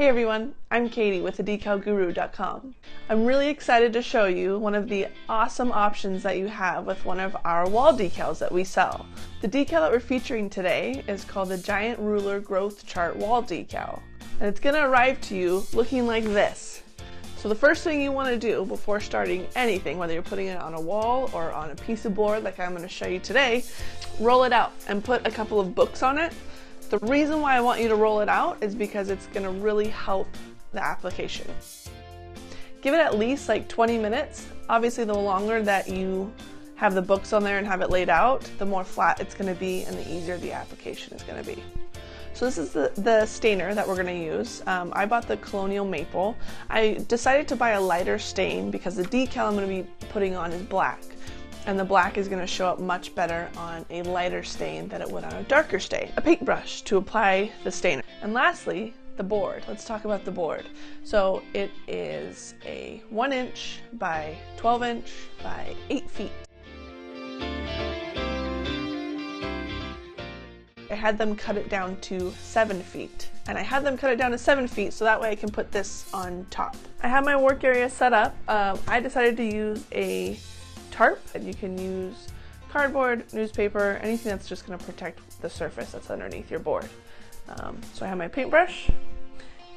Hey everyone, I'm Katie with thedecalguru.com. I'm really excited to show you one of the awesome options that you have with one of our wall decals that we sell. The decal that we're featuring today is called the Giant Ruler Growth Chart Wall Decal. And it's going to arrive to you looking like this. So the first thing you want to do before starting anything, whether you're putting it on a wall or on a piece of board like I'm going to show you today, roll it out and put a couple of books on it. The reason why I want you to roll it out is because it's going to really help the application. Give it at least like 20 minutes. Obviously, the longer that you have the books on there and have it laid out, the more flat it's going to be and the easier the application is going to be. So this is the stainer that we're going to use. I bought the Colonial Maple. I decided to buy a lighter stain because the decal I'm going to be putting on is black. And the black is going to show up much better on a lighter stain than it would on a darker stain. A paintbrush to apply the stainer. And lastly, the board. Let's talk about the board. So it is a 1 inch by 12 inch by 8 feet. I had them cut it down to 7 feet. And I had them cut it down to 7 feet so that way I can put this on top. I have my work area set up. I decided to use a tarp. You can use cardboard, newspaper, anything that's just going to protect the surface that's underneath your board. So I have my paintbrush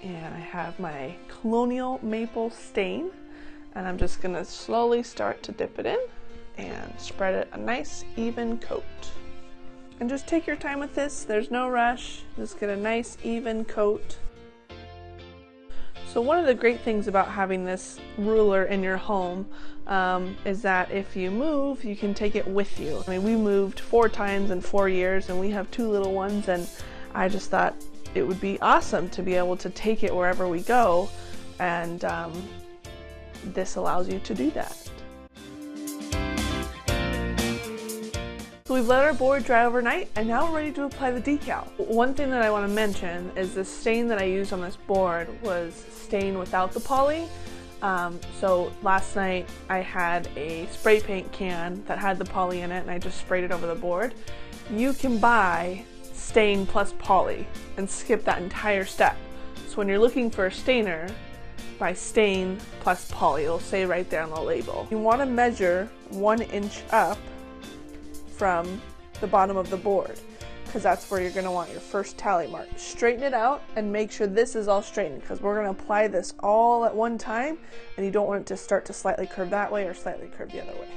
and I have my Colonial Maple stain, and I'm just going to slowly start to dip it in and spread it a nice even coat. And just take your time with this, there's no rush, just get a nice even coat. So one of the great things about having this ruler in your home is that if you move, you can take it with you. I mean, we moved 4 times in 4 years and we have 2 little ones, and I just thought it would be awesome to be able to take it wherever we go, and this allows you to do that. So we've let our board dry overnight and now we're ready to apply the decal. One thing that I want to mention is the stain that I used on this board was stain without the poly. So last night I had a spray paint can that had the poly in it and I just sprayed it over the board. You can buy stain plus poly and skip that entire step. So when you're looking for a stainer, buy stain plus poly. It'll say right there on the label. You want to measure 1 inch up from the bottom of the board, because that's where you're going to want your first tally mark. Straighten it out and make sure this is all straightened, because we're going to apply this all at one time and you don't want it to start to slightly curve that way or slightly curve the other way.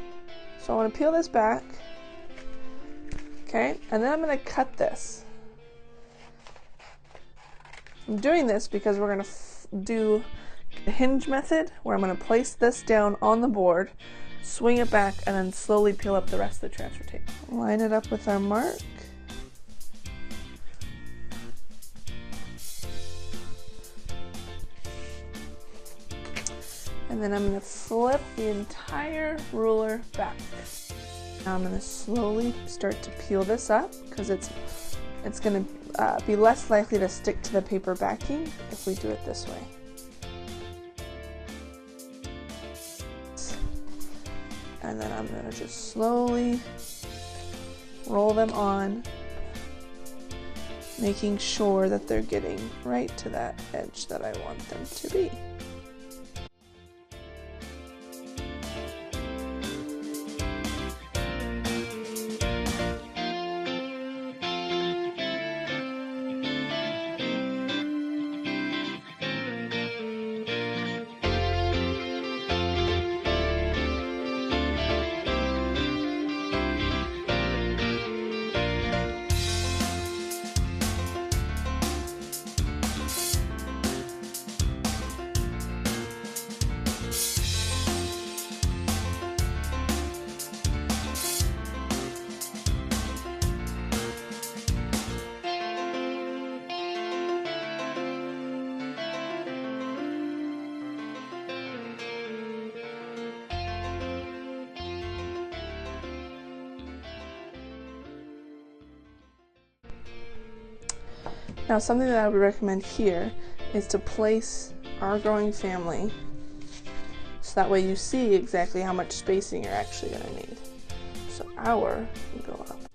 So I want to peel this back, okay, and then I'm going to cut this. I'm doing this because we're going to do the hinge method, where I'm going to place this down on the board, swing it back, and then slowly peel up the rest of the transfer tape. Line it up with our mark. And then I'm going to flip the entire ruler back. Now I'm going to slowly start to peel this up, because it's going to be less likely to stick to the paper backing if we do it this way. And then I'm going to just slowly roll them on, making sure that they're getting right to that edge that I want them to be. Now, something that I would recommend here is to place our growing family so that way you see exactly how much spacing you're actually going to need. So our will go up